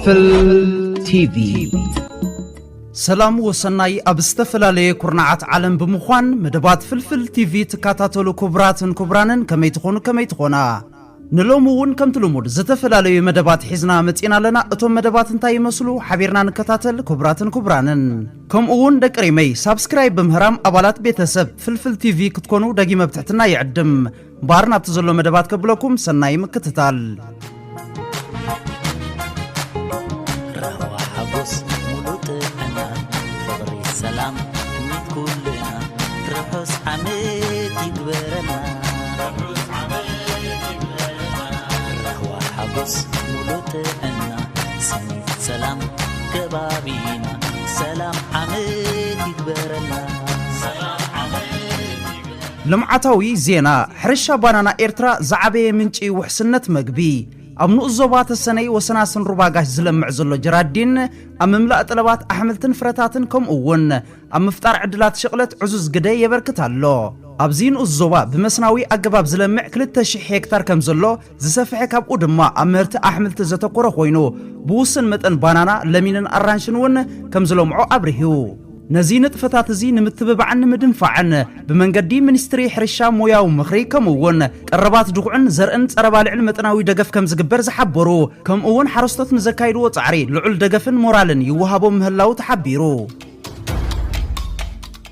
ፍልፍል ቲቪ ሰላም ወሰናይ አብስተፈላለየ ኩርናዓት ዓለም ብምዃን መደባት ፍልፍል ቲቪ ተካታተሉ ክቡራትን ክቡራንን ከመይ ትኾና ንሎሙውን ከምትልሙድ ዝተፈላለዩ መደባት ሒዝና መጺና ለና እቶም መደባት እንታይ ይመስሉ ሓቢርና ንከታተል ክቡራትን ክቡራንን ከምኡውን ደቅሪመይ ሳብስክራይብ በምህራም አባላት ቤተሰብ ፍልፍል ቲቪ ክትኮኑ ደጊመ ብትሕትና ይዕድም ባርና ተዘሎ መደባት ከብለኩም ሰናይ ምክትታል سلام كلنا رقص عميد يكبرنا رهوة حبس ملوتنا سنيت سلام كبابينا سلام عميد يكبرنا لمعتاوي زينا حرشا بانانا إرترا زعبي منشي وحسنت مقبي أمنو الزوبات السنة وسناسن رباقاش زلمع زلو جرادين أم مملأ طلبات أحملتن فراتاتن كم أون أم مفتار عدلات شغلت عزوز قداي يبركتالو أبزين الزوبا بمسناوي أقباب زلمع كلتا شي هكتار كم زلو زسافحك أب أدما أمرت أحملت زتقور خوينو بوسن متن بانانا لمينن أرانشنون كم زلو معو أبريهو نزينة فتاتزي نمتببعن مدنفعن بمنقدي منستري حرشا مويا ومخري كمون قربات دقعن زرقن تربال علم متناوي دقف كم زقبر زحبرو كمون حرستت نزكايدو وطعري لعل دقفن مورالن يوهابو مهلاو تحبيرو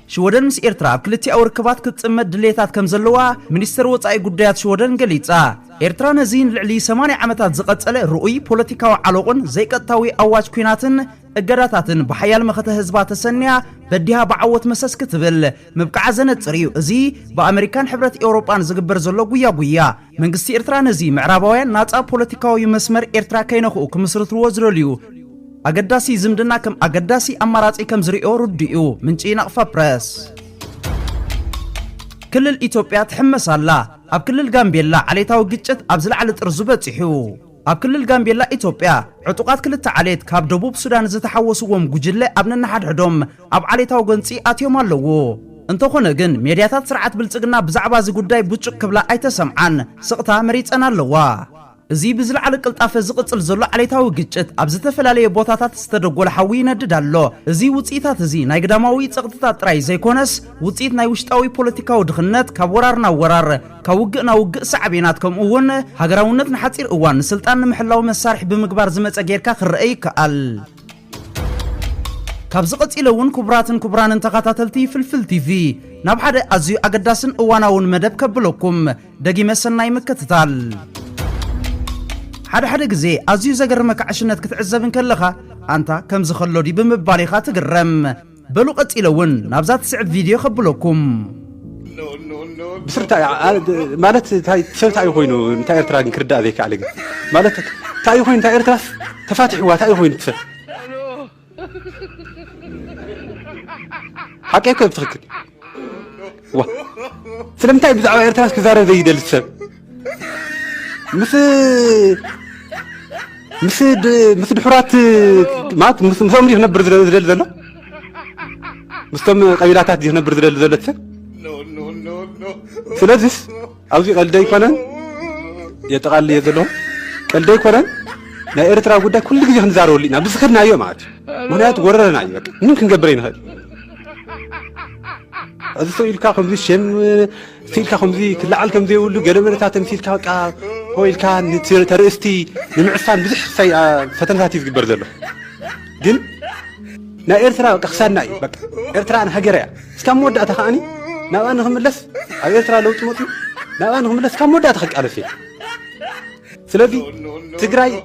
شودن مس إرترا كلتي أو ركبات كتسمد دليتات كم زلوا منستر وطعي قديات شودن قليتا إرترا نزين لعلي 8 عمتات زقتسأله رؤي بوليتيكا وعلوقن زي كتاوي أواج كويناتن እገዳታትን በحيال መኸተ ህዝባት ተሰንያ በዲሃ ባዓወት መሰስ ክትብል መብቃዓ ዘነጽሪው እዚ በአሜሪካን ሕብረት ኤውሮጳን ዝግበር ዘሎ ጉያ መንግስቲ ኤርትራ ነዚ ምዕራባውያን ናጻ ፖለቲካዊ መስመር ኤርትራ ከይነኹ ክምስርትዎ ዝደልዩ አገዳሲ ዝምድና ከም አገዳሲ አማራጺ ከም ዝሪኦ ሩድኡ ምንጪ ናቕፋ ፕረስ ክልል ኢትዮጵያ ትሕመሳላ ኣብ ክልል ጋምቤላ ዓሌታዊ ግጭት ኣብ ዝለዓለ ጥርዙ በፂሑ ኣብ ክልል ጋምቤላ ኢትዮጵያ ዕጡቃት ክልተ ዓሌት ካብ ደቡብ ሱዳን ዝተሓወስዎም ጉጅለ ኣብ ነናሓድሕዶም ኣብ ዓሌታዊ ገንፂ ኣትዮም ኣለዎ እንተኾነ ግን ሜድያታት ስርዓት ብልጽግና ብዛዕባ እዚ ጉዳይ ብጭቅ ክብላ ኣይተሰምዓን ስቕታ መሪፀን ኣለዋ እዚ ብዝለዓለ ቅልጣፈ ዝቕጽል ዘሎ ዓሌታዊ ግጭት ኣብ ዝተፈላለየ ቦታታት ዝተደጎለ ሓዊ ይነድድ ኣሎ እዚ ውጽኢታት እዚ ናይ ግዳማዊ ጸቕጥታት ጥራይ ዘይኮነስ ውጽኢት ናይ ውሽጣዊ ፖለቲካዊ ድኽነት ካብ ወራር ናብ ወራር ካብ ውግእ ናብ ውግእ ሳዕቤናት ከምኡውን ሃገራውነት ንሓፂር እዋን ንስልጣን ንምሕላው መሳርሒ ብምግባር ዝመፀ ጌርካ ክረአይ ይከኣል ካብ ዝቐፂለውን ክቡራትን ክቡራንን ተኸታተልቲ ፍልፍል ቲቪ ናብ ሓደ ኣዝዩ ኣገዳስን እዋናውን መደብ ከብለኩም ደጊመ ሰናይ ምክትታል ሓደ ግዜ ኣዝዩ ዘገርመካ ዕሽነት ክትዕዘብን ከለኻ ኣንታ ከም ዝኸሎዲ ብምባሊኻ ትግረም በሉ ቀፂለውን ናብዛ ትስዕብ ቪድዮ ከብለኩም بسرتا مالت تاي سرتا يخوين نتا إرترا كردا ذيك عليك مالت تاي يخوين نتا إرترا تفاتح وتاي يخوين تفر حكيك بتفكر وا سلام تاي بزعوا إرترا كزارة ذي دلسب مثل حرات مات مثل دي نبر ذل مستم قبيلاتات دي نبر ذل ስለዚህ ኣብዚ ቀልደ ይኮነን የጠቃል የዘለው ቀልደ ይኮነን ናይ ኤርትራ ጉዳይ ኩሉ ግዜ ክንዛረበልና ብዝክድናዮ ማለት ምክንያቱ ወረረና ይበቃ ምን ክንገብር ይንኸል እዚ ሰኢልካ ከምዚ ሸም ሲልካ ከምዚ ክላዓል ከምዚ ይውሉ ገለመረታተን ሲልካ በቃ ሆይልካ ተርእስቲ ንምዕፋን ብዙሕ ፈተነታት ይዝግበር ዘሎ ግን ናይ ኤርትራ ቀኽሳና እዩ በቃ ኤርትራ ሃገርያ እስካብ መወዳእታ ኸኣኒ ناوان خملس أيرترا لو تموتي ناوان خملس كم مدة تخلق على شيء سلبي تجري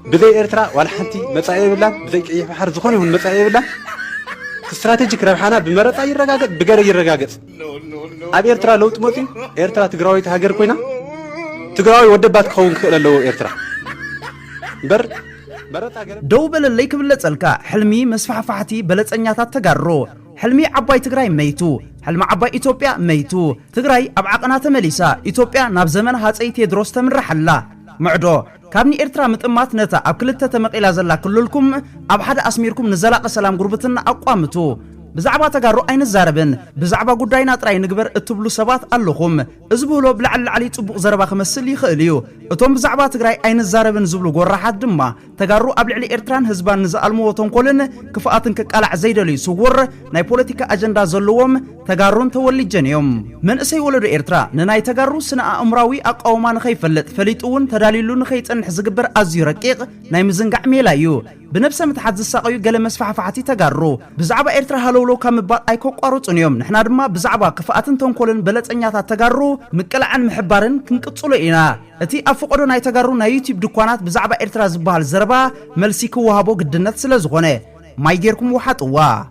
بدي إيرترا ولا حنتي متساعي ولا بدي حر زخوني هم متساعي ولا استراتيجي كربحنا بمرة أي رجاجة بجري الرجاجة أبي إيرترا لو تموتي إيرترا تجراوي تهاجر كوينا تجراوي ودبات خون كلا لو إيرترا دوبل اللي كبلت سلكا حلمي مسفح فحتي بلت أنياتات تجرو حلمي عباي تجراي ميتو حلم عباي إثيوبيا ميتو تجراي أبع قناة مليسا إثيوبيا ناب زمن هاتسي تدرس تمر حلا معدو كابني إرترا متأمات نتا أبكلت تمق إلى زلا كلكم أب حد أسميركم نزلاق السلام قربتنا أقوامتو بزعبا تغارو اين الزاربن بزعبا قداينا طراي نغبر اتبلو سبات اللخم ازبولو بلعل علي صبوق زربا خمسل يخاليو اتوم بزعبا تغراي اين الزاربن زبلو غراحات دما تغارو ابلعلي ارتران حزبان نزالمو تنقولن كفاتن كقالع زيدلي سوور ناي بوليتيكا اجندا زلوم تغارون تولجنيوم من اسي ولدو ارترا نناي تغارو سنا امراوي اقومان خيفلت فليطون تداليلون خيصنح زغبر ازيو رقيق ناي مزنقع ميلايو بنفسه متحدث ساقيو قال مسفحفحتي تغارو بزعبا ارترا هلولو كمبال ايكو قاروصنيوم نحنا دما بزعبا كفاتن تنقولن بلصنياتا تغارو مقلعن محبارن كنقصلو اينا اتي افقدو ناي تغارو ناي يوتيوب دكانات بزعبا ارترا زبال زربا ملسي كوهابو قدنت سلازغونه ماي غيركم وحطوا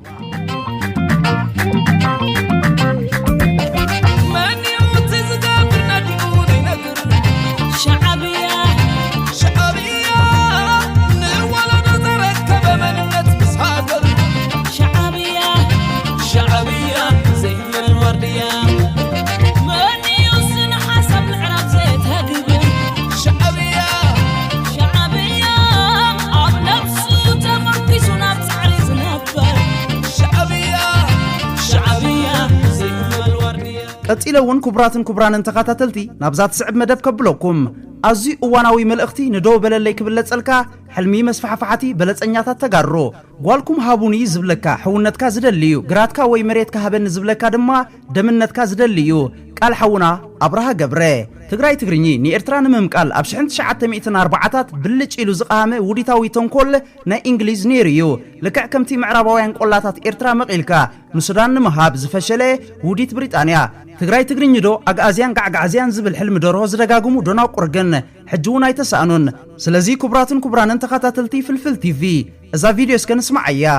قتيلون كبراتن كبران تخاتلتي نابزات صعب مدب كبلوكم ازي اواناوي ملختي ندو بللي كبلصلكا حلمي مسفحفحتي بلصنياتا تغارو غالكم هابوني زبلكا حونتكا زدليو غراتكا وي مريتكا هبن زبلكا دما دمنتكا زدليو قال حونا ابرها غبره تግራይ ትግርኝ ንኤርትራን መምቃል ኣብ 1904ታት ብልጭ ኢሉ ዝቃመ ውዲታዊ ተንኮል ናይ እንግሊዝ ኔርዩ ለክዕ ከምቲ ምዕራባውያን ቆላታት ኤርትራ መቂልካ ንሱዳን መሃብ ዝፈሸለ ውዲት ብሪጣንያ ትግራይ ትግርኝ ዶ አጋዚያን ጋጋዚያን ዝብል ሕልም ደርሆ ዝደጋግሙ ዶና ቁርገን ሕጅውን አይተሳኑን ስለዚ ኩብራትን ኩብራንን ተኸታተልቲ ፍልፍል ቲቪ እዛ ቪዲዮ እስከንስማዓያ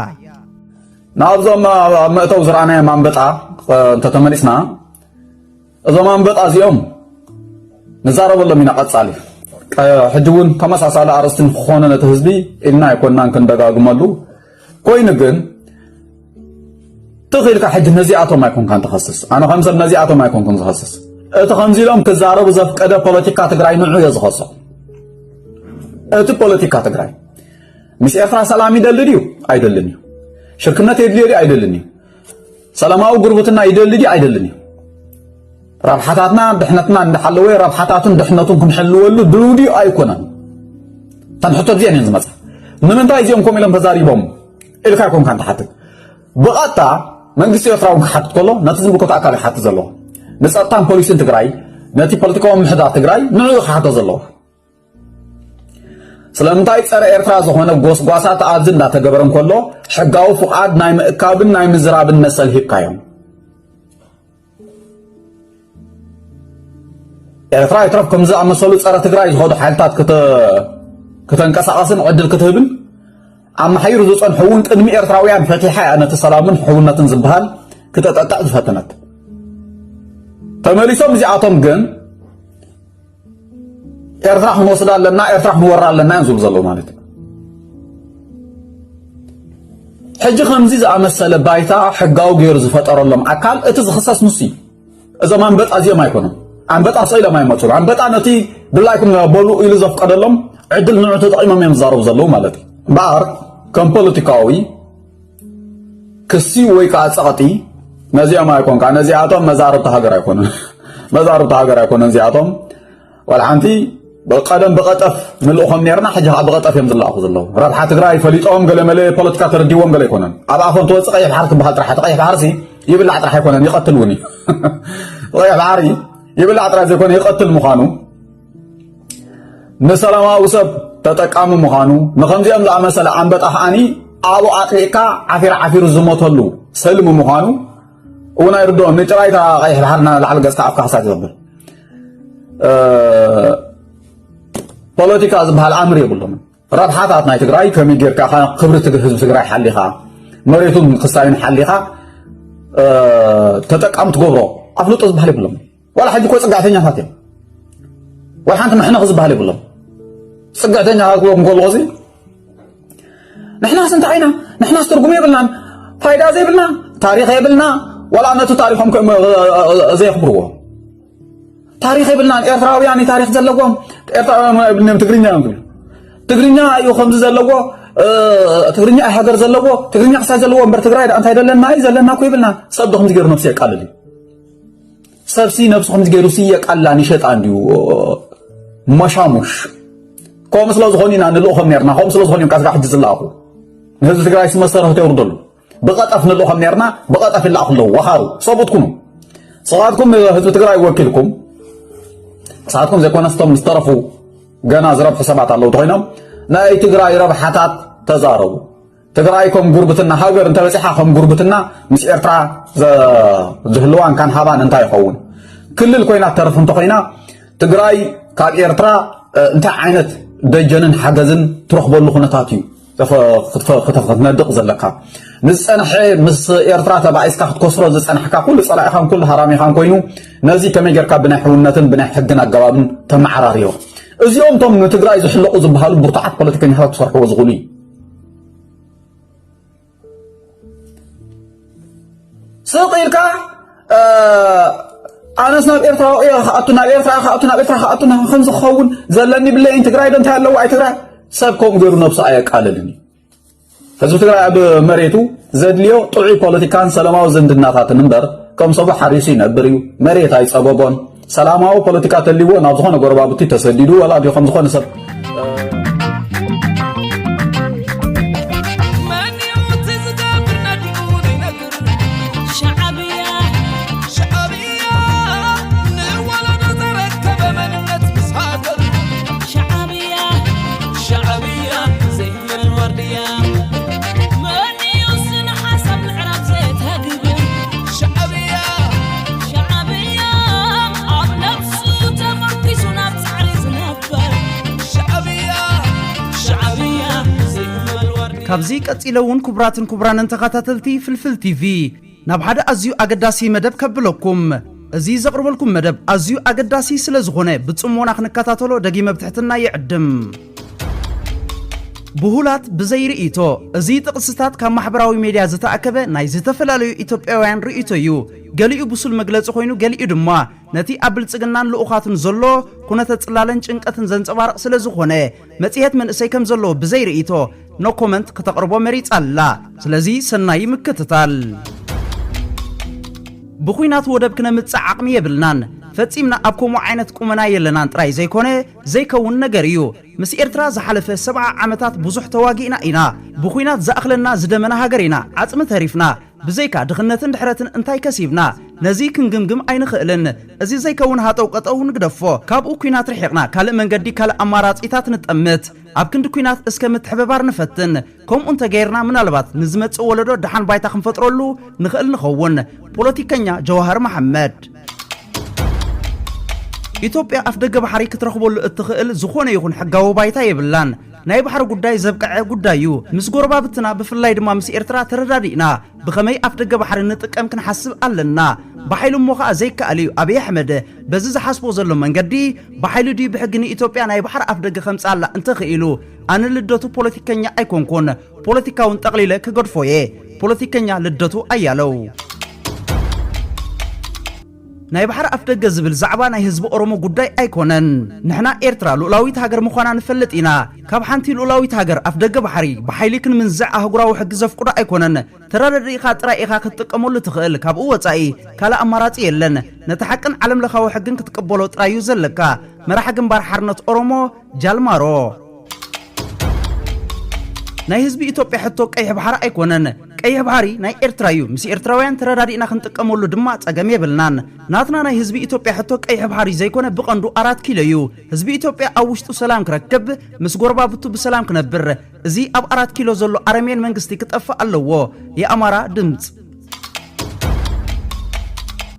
ናብዞም መእተው ዝራና ማንበጣ ተተመሊስና እዞም ማንበጣ እዚኦም نزاربلهم من قصالي حجون تمساسال ارستن خونه نتهزبي إلنا يكونان كندغاغمالو كوين ግን تخيلك حج نزياتو ما يكون كان تخصص انا خمسه نزياتو ما يكون كان تخصص اتخنزيلهم تزارب زفقده بوليتيكا تግራይ ንዑ يزخص ات بوليتيكا تግራይ مش ኤርትራ ሰላም ይደልድዩ አይደልኒ ሽርክነት ይደልድዩ አይደልኒ ሰላማው ጉርብትና ይደልድዩ አይደልኒ رابحاتنا دحنتنا ندحلوي رابحاتاتن دحنتون كنحلولو دودي ايكونن تنحطو زين ينزمص من انتا يزيوم لهم تزاريبهم الكا يكون كان تحت بقطع منغستي يتراو حط كله نتزم بكوت اكل حط زلو نصطان بوليسين تግራይ نتي بوليتيكو محدار تግራይ نعو حط زلو سلامتاي صره ኤርትራ زخونه ጎስጓሳት አዝን እንዳተገበረን كله حقاو فقاد ناي مእካብን ناي مزرابن መሰል ሂካዮም ኤርትራ ይትረፍ ከምዛ አመሰሉ ጸረ ትግራይ ዝሆዱ ሓልታት ከተንቀሳቀስን ዕድል ክትህብን አማሓይሩ ዝጸንሑውን ቅድሚ ኤርትራውያን ፈቲሓ ነቲ ሰላምን ሕውነትን ዝበሃል ክተጠጣዕ ዝፈተነት ተመሊሶም እዚኣቶም ግን ኤርትራ ክንወስዳ ኣለና ኤርትራ ክንወራ ኣለና ዝብሉ ዘለዉ ማለት እዩ ሕጂ ከምዚ ዝኣመሰለ ባይታ ሕጋዊ ገይሩ ዝፈጠረሎም ኣካል እቲ ዝኽሰስ ንሱ እዩ እዞም አንበጣ እዚኦም ኣይኮኑም አንበጣ ሰይለ ማይ መጽሩ አንበጣ ነቲ ድላይኩም በሉ ኢሉ ዘፍቀደሎም ዕድል ንዑ ተጠቂሞም የምዛረቡ ዘለው ማለት ባር ከም ፖለቲካዊ ክሲ ወይ ካጸቀቲ ነዚያ ማይኮን ካ ነዚያቶም መዛረብተ ሀገር አይኮነን መዛረብተ ሀገር አይኮነን ነዚያቶም ወልሓንቲ በቀደም በቀጠፍ ምልኡኹም ነርና ሕጂ በቀጠፍ የም ዝላኹ ዘለው ረብሓ ትግራይ ፈሊጦም ገለመለ ፖለቲካ ተረዲዎም ገለ አይኮነን ኣብ ኣፎም ተወጽቀ ይባህር ትባሃል ጥራሕ ተቀይሕ ባሕርሲ ይብላዕ ጥራሕ አይኮነን ይቀትልውኒ ወይ ባሕሪ يبلع عطرا زيكون يقتل مخانو نسلما وسب تتقام مخانو نخمزي امزع مسألة عنبت أحاني أبو عقليكا عفير الزموتولو سلم مخانو ونا يردون نترايتا غيح بحرنا لحلقة استعفك حساتي زبر بوليتيكا زبها العمر يقول لهم رابحاتاتنا تقراي كمي جيركا خبرة تقراي حليها مريتون خسارين حليها تتقام تقبرو أفلوت أزبها لي بلهم ولا حد يكون صقعتني فاتم ولا حنت محنا غصب عليه بالله صقعتني هاكو نقول غزي نحنا سنتعينا نحنا استرقمي بلنا فايده زي بلنا تاريخ يبلنا ولا انتو تاريخهم زي يخبروا تاريخ يبلنا ኤርትራውያን ታሪክ ዘለዎም ኤርትራ ብንም ትግርኛ ነው ትግርኛ እዩ ከምዚ ዘለዎ ትግርኛ ሃገር ዘለዎ ትግርኛ ክሳ ዘለዎ እምበር ትግራይ እንታይ ደለና ዘለና ኮ ይብልና ሰብ ደኹም ዝገሩ ነፍሲ ይቃልል ሰብሲ ነፍስኩም ዝገሩ ሲየቃላን ይሸጣ እንዲዩ መሻሙሽ ኮም ስለ ዝኾኒና ንልኡኹም ነርና ኮም ስለ ዝኾኒም ካስጋ ሕጂ ዝላኹ ህዝቢ ትግራይ ስመሰረቱ ይወርደሉ بقطف نلوخم نيرنا بقطف الله خلو وخارو صوبتكم صلاتكم ህዝቢ ትግራይ ወኪልኩም صلاتكم زيكون استم مسترفو ገና ዝረብ حسابات አለው ተይኖም ናይ ትግራይ ረብሓታት ተዛረቡ ትግራይኩም ጉርብትና ሃገር እንተበጽሓኹም ጉርብትና ምስ ኤርትራ ዝህልዋን ካን ሃባን እንታይ ይኸውን ክልል ኮይና ተርፍ እንተኮይና ትግራይ ካብ ኤርትራ እንታይ ዓይነት ደጀንን ሓገዝን ትረኽበሉ ኩነታት እዩ ክትነድቕ ዘለካ ንጸንሐ ምስ ኤርትራ ተባይስካ ክትከስሮ ዝጸንሐካ ኩሉ ጸላኢኻን ኩሉ ሃራሚኻን ኮይኑ ነዚ ከመይ ጌርካ ብናይ ሕውነትን ብናይ ሕግን ኣገባብን ተመዓራርዮ እዚኦም ቶም ንትግራይ ዝሕለቁ ዝበሃሉ ብርቱዓት ፖለቲከኛታት ዝሰርሕዎ ዝኽእሉ እዩ ስቕኢልካ ኣነስ ናብ ኤርትራ ከኣቱና ኤርትራ ከምዚ ክኸውን ዘለኒ ብለይን ትግራይ ዶ እንታይ ኣለዎ ኣይ ትግራይ ሰብ ከምኡ ገይሩ ነብሱ ኣየቃልልን ህዝቢ ትግራይ ኣብ መሬቱ ዘድልዮ ጥዑይ ፖለቲካን ሰላማዊ ዝምድናታትን እምበር ከም ሰቡ ሓሪሱ ይነብር እዩ መሬት ኣይፀበቦን ሰላማዊ ፖለቲካ ተልይዎ ናብ ዝኾነ ጎረባብቲ ተሰዲዱ ወላ ዲ ከም ዝኾነ ሰብ ካብዚ ቀፂለውን ኩብራትን ኩብራንን ተኸታተልቲ ፍልፍል ቲቪ ናብ ሓደ ኣዝዩ ኣገዳሲ መደብ ከብለኩም እዚ ዘቕርበልኩም መደብ ኣዝዩ ኣገዳሲ ስለ ዝኾነ ብጽሞና ክንከታተሎ ደጊመ ብትሕትና ይዕድም ብሁላት ብዘይርእይቶ እዚ ጥቕስታት ካብ ማሕበራዊ ሚድያ ዝተኣከበ ናይ ዝተፈላለዩ ኢትዮጵያውያን ርእይቶ እዩ ገሊኡ ብሱል መግለጺ ኮይኑ ገሊኡ ድማ ነቲ ኣብ ብልጽግናን ልኡኻትን ዘሎ ኩነተ ጽላለን ጭንቀትን ዘንጸባርቕ ስለ ዝኾነ መጽሔት መንእሰይ ከም ዘሎ ብዘይርእይቶ ኖ ኮመንት ከተቅርቦ መሪጽ አላ ስለዚ ሰናይ ምክትታል ብኹይናት ወደብ ክነምጽእ ዓቕሚ የብልናን ፈጺምና ኣብ ከምኡ ዓይነት ቁመና የለናን ጥራይ ዘይኮነ ዘይከውን ነገር እዩ ምስ ኤርትራ ዝሓለፈ 70 ዓመታት ብዙሕ ተዋጊእና ኢና ብኹይናት ዝኣኽለና ዝደመና ሃገር ኢና ዓጽሚ ተሪፍና ብዘይካ ድኽነትን ድሕረትን እንታይ ከሲብና ነዚ ክንግምግም ኣይንኽእልን እዚ ዘይከውን ሃጠው ቀጠው ንግደፎ ካብኡ ኩናት ርሒቕና ካልእ መንገዲ ካልእ ኣማራጺታት ንጠምት ኣብ ክንዲ ኩናት እስከ ምትሕብባር ንፈትን ከምኡ እንተገይርና ምናልባት ንዝመጽእ ወለዶ ድሓን ባይታ ክንፈጥረሉ ንኽእል ንኸውን ፖለቲከኛ ጀዋሃር መሐመድ ኢትዮጵያ ኣፍ ደገ ባሕሪ ክትረኽበሉ እትኽእል ዝኾነ ይኹን ሕጋዊ ባይታ የብላን ናይ ባሕሪ ጉዳይ ዘብቀዐ ጉዳዩ ምስ ጎረባብትና ብፍላይ ድማ ምስ ኤርትራ ተረዳዲእና ብኸመይ ኣፍ ደገ ባሕሪ ንጥቀም ክንሓስብ ኣለና ባሕይሉ እሞ ከዓ ዘይከኣል እዩ ኣብይ ኣሕመድ በዚ ዝሓስቦ ዘሎ መንገዲ ባሕይሉ ድዩ ብሕጊ ንኢትዮጵያ ናይ ባሕሪ ኣፍ ደገ ከምጻላ እንተኽኢሉ ኣነ ልደቱ ፖለቲከኛ ኣይኮንኩን ፖለቲካውን ጠቕሊለ ክገድፎየ ፖለቲከኛ ልደቱ ኣያለው ናይ ባሕሪ ኣፍ ደገ ዝብል ዛዕባ ናይ ህዝቢ ኦሮሞ ጉዳይ ኣይኮነን ንሕና ኤርትራ ሉዕላዊት ሃገር ምዃና ንፈልጥ ኢና ካብ ሓንቲ ሉዕላዊት ሃገር ኣፍ ደገ ባሕሪ ብሓይሊ ክንምንዝዕ ኣህጉራዊ ሕጊ ዘፍቅዶ ኣይኮነን ተራዳዲእኻ ጥራይ ኢኻ ክትጥቀመሉ ትኽእል ካብኡ ወጻኢ ካልእ ኣማራጺ የለን ነቲ ሓቅን ዓለም ለኻዊ ሕግን ክትቅበሎ ጥራዩ ዘለካ መራሒ ግንባር ሓርነት ኦሮሞ ጃልማሮ ናይ ህዝቢ ኢትዮጵያ ሕቶ ቀይሕ ባሕሪ ኣይኮነን ቀይሕ ባሕሪ ናይ ኤርትራ እዩ ምስ ኤርትራውያን ተረዳዲእና ክንጥቀመሉ ድማ ጸገም የብልናን ናትና ናይ ህዝቢ ኢትዮጵያ ሕቶ ቀይሕ ባሕሪ ዘይኮነ ብቐንዱ 4 ኪሎ እዩ ህዝቢ ኢትዮጵያ ኣብ ውሽጡ ሰላም ክረክብ ምስ ጎረባብቱ ብሰላም ክነብር እዚ ኣብ 4 ኪሎ ዘሎ ኣረሜን መንግስቲ ክጠፍእ ኣለዎ የኣማራ ድምጽ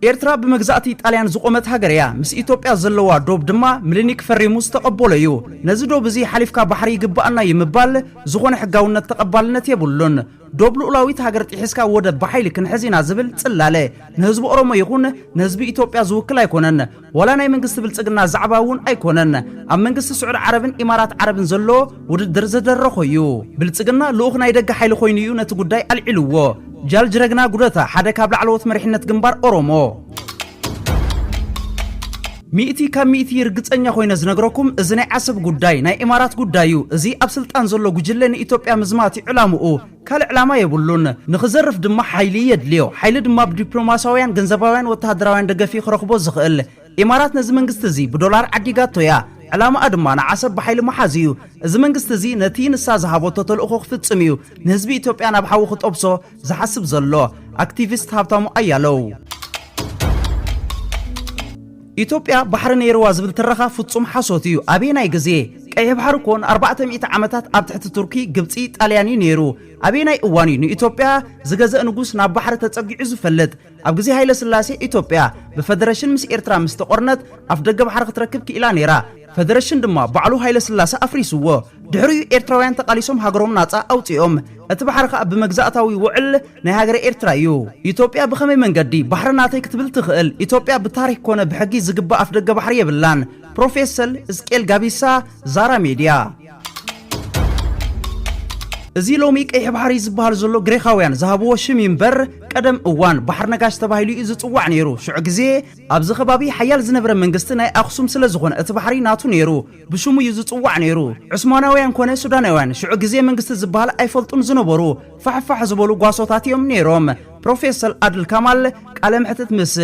ኤርትራ ብመግዛእቲ ጣልያን ዝቆመት ሃገር እያ ምስ ኢትዮጵያ ዘለዋ ዶብ ድማ ምሊኒክ ፈሪሙ ዝተቐበሎ እዩ ነዚ ዶብ እዚ ሓሊፍካ ባሕሪ ይግባአና ይምባል ዝኾነ ሕጋውነት ተቐባልነት የብሉን ዶብ ሉዕላዊት ሃገር ጢሒስካ ወደብ ባሕይሊ ክንሕዚና ዝብል ጽላለ ንህዝቢ ኦሮሞ ይኹን ንህዝቢ ኢትዮጵያ ዝውክል ኣይኮነን ወላ ናይ መንግስቲ ብልጽግና ዛዕባ እውን ኣይኮነን ኣብ መንግስቲ ስዑድ ዓረብን ኢማራት ዓረብን ዘሎ ውድድር ዘደረኾ እዩ ብልጽግና ልኡኽ ናይ ደገ ሓይሊ ኮይኑ እዩ ነቲ ጉዳይ ኣልዒልዎ ጃል ጅረግና ጉደታ ሓደ ካብ ላዕለዎት መሪሕነት ግንባር ኦሮሞ ሚእቲ ካብ ሚእቲ ይርግጸኛ ኮይነ ዝነግረኩም እዚ ናይ ዓሰብ ጉዳይ ናይ ኢማራት ጉዳዩ እዚ ኣብ ስልጣን ዘሎ ጉጅለ ንኢትዮጵያ ምዝማት ዕላምኡ ካልእ ዕላማ የብሉን ንኽዘርፍ ድማ ሓይሊ የድልዮ ሓይሊ ድማ ብዲፕሎማስያውያን ገንዘባውያን ወተሃደራውያን ደገፊ ክረኽቦ ዝኽእል ኢማራት ነዚ መንግስቲ እዚ ብዶላር ዓዲጋቶያ ዕላማ ድማ ንዓሰብ ብሓይሊ መሓዝዩ እዚ መንግስቲ እዚ ነቲ ንሳ ዝሃቦቶ ተልእኾ ክፍጽም እዩ ንህዝቢ ኢትዮጵያ ናብ ሓዊ ክጠብሶ ዝሓስብ ዘሎ አክቲቪስት ሃብታሙ አያለው ኢትዮጵያ ባሕሪ ነይርዋ ዝብል ተረኻ ፍጹም ሓሶት እዩ አቤናይ ግዜ ቀይ ባሕር ኮን 400 ዓመታት ኣብ ትሕቲ ቱርኪ ግብጺ ጣልያኒ ነይሩ አቤናይ እዋን እዩ ንኢትዮጵያ ዝገዘእ ንጉስ ናብ ባሕሪ ተጸጊዑ ዝፈልጥ ኣብ ግዜ ሃይለ ስላሴ ኢትዮጵያ ብፌደሬሽን ምስ ኤርትራ ምስ ተቆርነት ኣፍ ደገ ባሕሪ ክትረክብ ክኢላ ነይራ ፌደሬሽን ድማ ባዕሉ ሃይለ ስላሴ አፍሪስዎ ድሕሪኡ ኤርትራውያን ተቃሊሶም ሃገሮም ናጻ አውጽኦም እቲ ባሕሪ ከዓ ብመግዛእታዊ ውዕል ናይ ሃገረ ኤርትራ እዩ ኢትዮጵያ ብኸመይ መንገዲ ባሕሪ ናተይ ክትብል ትኽእል ኢትዮጵያ ብታሪክ ኮነ ብሕጊ ዝግባእ ኣፍ ደገ ባሕሪ የብላን ፕሮፌሰር እስቄል ጋቢሳ ዛራ ሚድያ እዚ ሎሚ ቀይሕ ባሕሪ ዝበሃል ዘሎ ግሪካውያን ዝሃብዎ ሽም ይምበር ቀደም እዋን ባሕር ነጋሽ ተባሂሉ እዩ ዝጽዋዕ ነይሩ ሽዑ ግዜ ኣብዚ ከባቢ ሓያል ዝነበረ መንግስቲ ናይ ኣኽሱም ስለ ዝኾነ እቲ ባሕሪ ናቱ ነይሩ ብሽሙ እዩ ዝጽዋዕ ነይሩ ዑስማናውያን ኮነ ሱዳናውያን ሽዑ ግዜ መንግስቲ ዝበሃል ኣይፈልጡን ዝነበሩ ፋሕፋሕ ዝበሉ ጓሶታት እዮም ነይሮም ፕሮፌሰር አድል ካማል ቃለ ምሕተት ምስ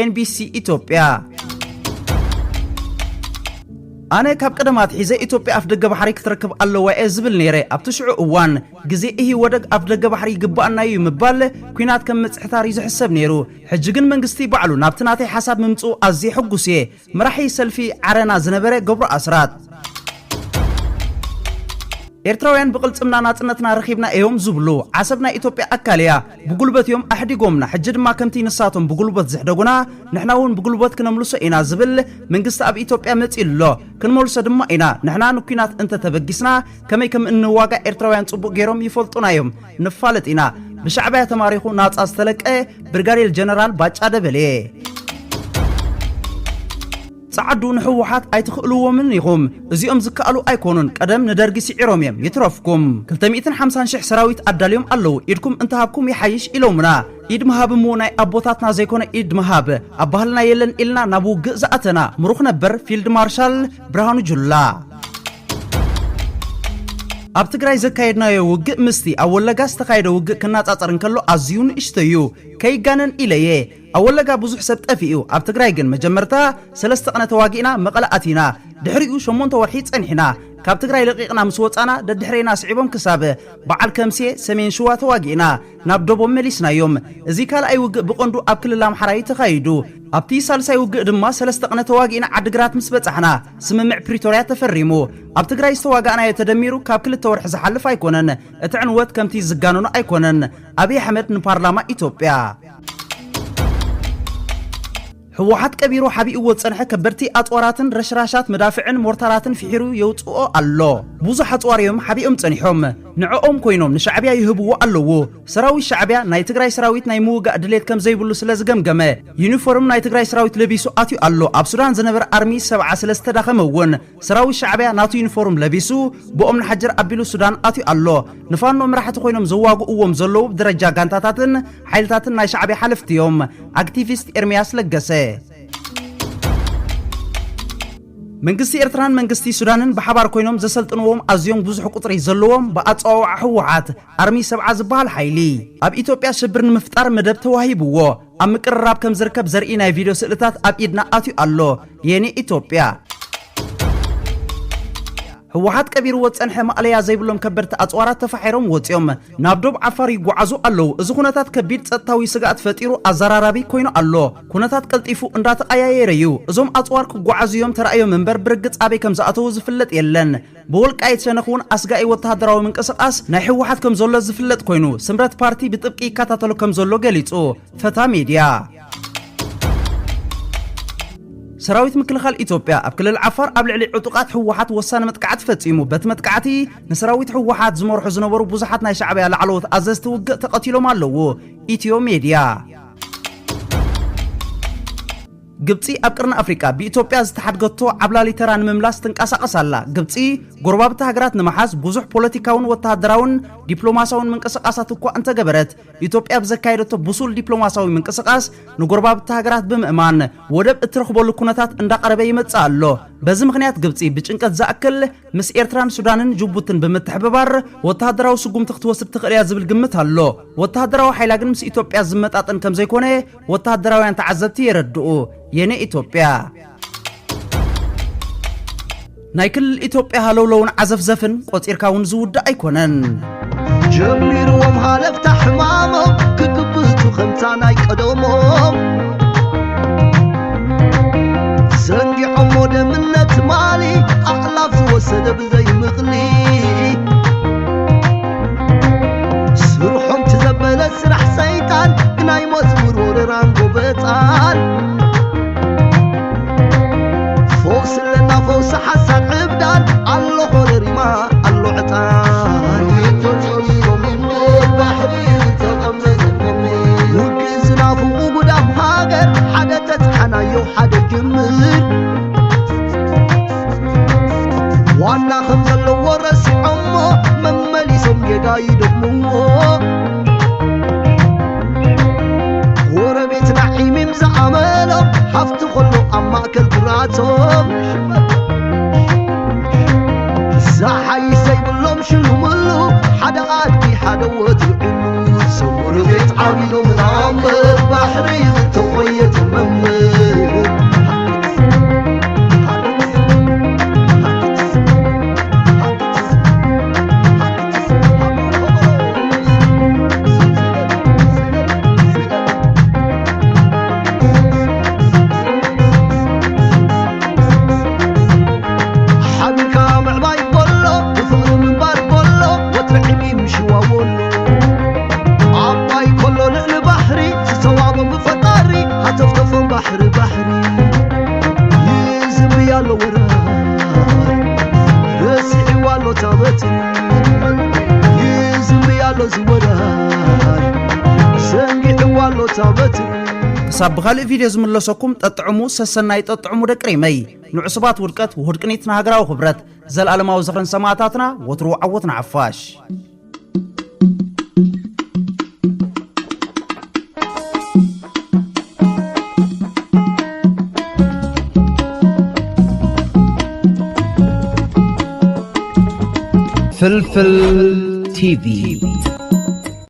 ኤንቢሲ ኢትዮጵያ ኣነ ካብ ቀደማት ሒዘ ኢትዮጵያ ኣፍ ደገ ባሕሪ ክትረክብ ኣለዋ ዝብል ነይረ ኣብቲ ሽዑ እዋን ግዜ እሂ ወደግ ኣፍ ደገ ባሕሪ ይግባአናዩ ምባል ኩናት ከም መጽሕታሪ ዝሕሰብ ነይሩ ሕጂ ግን መንግስቲ ባዕሉ ናብቲ ናተይ ሓሳብ ምምፁ ኣዝየ ሕጉስ እየ መራሒ ሰልፊ ዓረና ዝነበረ ገብሩ ኣስራት ኤርትራውያን ብቅልጽምና ናጽነትና ረኺብና እዮም ዝብሉ ዓሰብና ኢትዮጵያ ኣካልያ ብጉልበት እዮም ኣሕዲጎምና ሕጂ ድማ ከምቲ ንሳቶም ብጉልበት ዝሕደጉና ንሕና እውን ብጉልበት ክነምልሶ ኢና ዝብል መንግስቲ ኣብ ኢትዮጵያ መጺሎ ክንመልሶ ድማ ኢና ንሕና ንኩናት እንተ ተበጊስና ከመይ ከም እንዋጋ ኤርትራውያን ጽቡቕ ገይሮም ይፈልጡና እዮም ንፋለጥ ኢና ብሻዕብያ ተማሪኹ ናጻ ዝተለቀ ብርጋዴር ጀነራል ባጫ ደበሌ ጻዕዱ ንሕወሓት ኣይትኽእልዎምን ኢኹም እዚኦም ዝከኣሉ ኣይኮኑን ቀደም ንደርጊ ሲዒሮም እዮም ይትረፍኩም 250,000 ሰራዊት ኣዳልዮም ኣለዉ ኢድኩም እንተሃብኩም ይሓይሽ ኢሎምና ኢድ መሃብ እሞ ናይ ኣቦታትና ዘይኮነ ኢድ መሃብ ኣብ ባህልና የለን ኢልና ናብ ውግእ ዝኣተና ምሩኽ ነበር ፊልድ ማርሻል ብርሃኑ ጁላ ኣብ ትግራይ ዘካየድናዮ ውግእ ምስቲ ኣብ ወለጋ ዝተካየደ ውግእ ክናጻጸር እንከሎ ኣዝዩ ንእሽተዩ ከይጋነን ኢለየ ኣብ ወለጋ ብዙሕ ሰብ ጠፊኡ ኣብ ትግራይ ግን መጀመርታ 3 ቀነ ተዋጊእና መቐለ ኣቲና ድሕሪኡ 8 ወርሒ ጸኒሕና ካብ ትግራይ ለቂቕና ምስ ወጻና ደድሕሬና ስዒቦም ክሳብ በዓል ከምሴ ሰሜን ሸዋ ተዋጊእና ናብ ደቦም መሊስናዮም እዚ ካልኣይ ውግእ ብቐንዱ ኣብ ክልል ኣምሓራ ተኻይዱ ኣብቲ ሳልሳይ ውግእ ድማ 3 ቀነ ተዋጊእና ዓድግራት ምስ በጻሕና ስምምዕ ፕሪቶርያ ተፈሪሙ ኣብ ትግራይ ዝተዋጋእናዮ ተደሚሩ ካብ 2 ወርሒ ዝሓልፍ ኣይኮነን እቲ ዕንወት ከምቲ ዝጋነኑ ኣይኮነን ኣብይ ኣሕመድ ንፓርላማ ኢትዮጵያ ሕወሓት ቀቢሩ ሓቢእዎ ጸንሐ ከበርቲ ኣጽዋራትን ረሽራሻት መዳፍዕን ሞርታራትን ፍሒሩ የውጽኦ ኣሎ ብዙሕ ኣጽዋር እዮም ሓቢኦም ጸኒሖም ንዕኦም ኮይኖም ንሻዕብያ ይህብዎ ኣለዎ ሰራዊት ሻዕብያ ናይ ትግራይ ሰራዊት ናይ ምውጋእ ድሌት ከም ዘይብሉ ስለ ዝገምገመ ዩኒፎርም ናይ ትግራይ ሰራዊት ለቢሱ ኣትዩ ኣሎ ኣብ ሱዳን ዝነበረ ኣርሚ 73 ተዳኸመውን ሰራዊት ሻዕብያ ናቱ ዩኒፎርም ለቢሱ ብኦም ንሓጀር ኣቢሉ ሱዳን ኣትዩ ኣሎ ንፋኖ መራሕቲ ኮይኖም ዘዋግእዎም ዘለዉ ብደረጃ ጋንታታትን ሓይልታትን ናይ ሻዕብያ ሓለፍቲዮም አክቲቪስት ኤርሚያስ ለገሰ መንግስቲ ኤርትራን መንግስቲ ሱዳንን በሓባር ኮይኖም ዘሰልጥንዎም ኣዝዮም ብዙሕ ቁጥሪ ዘለዎም በኣጽዋዕ ሕወሓት ኣርሚ 70 ዝበሃል ሓይሊ ኣብ ኢትዮጵያ ሽብር ንምፍጣር መደብ ተዋሂብዎ ኣብ ምቅርራብ ከም ዝርከብ ዘርኢ ናይ ቪድዮ ስእልታት ኣብ ኢድና ኣትዩ ኣሎ የኔ ኢትዮጵያ ሕወሓት ቀቢርዎ ጸንሐ ማዕለያ ዘይብሎም ከበድቲ ኣጽዋራት ተፋሒሮም ወጽዮም ናብ ዶብ ዓፋር ይጓዓዙ ኣለዉ እዚ ኩነታት ከቢድ ጸጥታዊ ስጋት ፈጢሩ ኣዘራራቢ ኮይኑ ኣሎ ኩነታት ቀልጢፉ እንዳተቀያየረ እዩ እዞም ኣጽዋር ክጓዓዙ እዮም ተራእዮም እምበር ብርግጽ ኣበይ ከም ዝኣተዉ ዝፍለጥ የለን ብወልቃይት ሸነኽ እውን ኣስጋኢ ወተሃደራዊ ምንቅስቓስ ናይ ሕወሓት ከም ዘሎ ዝፍለጥ ኮይኑ ስምረት ፓርቲ ብጥብቂ ይከታተሉ ከም ዘሎ ገሊጹ ፈታ ሚድያ ሰራዊት ምክልኻል ኢትዮጵያ ኣብ ክልል ዓፋር ኣብ ልዕሊ ዕጡቃት ሕወሓት ወሳነ መጥቃዕቲ ፈጺሙ በቲ መጥቃዕቲ ንሰራዊት ሕወሓት ዝመርሑ ዝነበሩ ብዙሓት ናይ ሻዕብያ ላዕለዎት ኣዘዝቲ ውግእ ተቐቲሎም ኣለዎ ኢትዮ ሜድያ ግብፂ ኣብ ቅርና ኣፍሪካ ብኢትዮጵያ ዝተሓድገቶ ዓብላሊ ተራን ምምላስ ትንቀሳቀስ ኣላ ግብፂ ጎረባብታ ሃገራት ንመሓዝ ብዙሕ ፖለቲካውን ወተሃደራውን ዲፕሎማሲያውን ምንቅስቃሳት እኳ እንተገበረት ኢትዮጵያ ብዘካየደቶ ብሱል ዲፕሎማሲያዊ ምንቅስቃስ ንጎረባብታ ሃገራት ብምእማን ወደብ እትረኽበሉ ኩነታት እንዳቀረበ ይመጽእ ኣሎ በዚ ምክንያት ግብፂ ብጭንቀት ዝኣክል ምስ ኤርትራን ሱዳንን ጅቡትን ብምትሕብባር ወተሃደራዊ ስጉምቲ ክትወስድ ትኽእል እያ ዝብል ግምት ኣሎ ወተሃደራዊ ሓይላ ግን ምስ ኢትዮጵያ ዝመጣጠን ከም ዘይኮነ ወተሃደራውያን ተዓዘብቲ የረድኡ የኔ ኢትዮጵያ ናይ ክልል ኢትዮጵያ ሃለውለውን ዓዘፍዘፍን ቆፂርካውን ዝውዳእ ኣይኮነን ጀሚርዎም ሃለፍታ ሕማሞም ክግብቱ ከምታ ናይ ቀደሞም ዘንጊዖም ወደምነት ማሊ ኣቕላፍ ዝወሰደ ብዘይምቕሊ ስርሖም ትዘበለ ስራሕ ሰይጣን ግናይ መዝሙር ወረራን ጎበጣን فوس لنا فوس حسن عبدان الله خريما الله عطان وكزنا فوق قدام هاجر حدثت حنايو حدا جمل وانا خمسة لو ورس عمو مملي سم يقايد بمو وربيت نعيم مزعمله حفت خلو أما كل كراتهم زاحي سيب اللهم شلو ملو حدا قادي حدا وتعلو صور بيت عبيدو من عمر بحري تويت ممر كساب بخالي فيديو زملسكم تطعمو سسناي تطعمو دقريمي نعصبات ودقت وهدقنيت نهاغراو خبرت زل علماو زخرن سماعاتنا وترو عوتنا عفاش فلفل تي في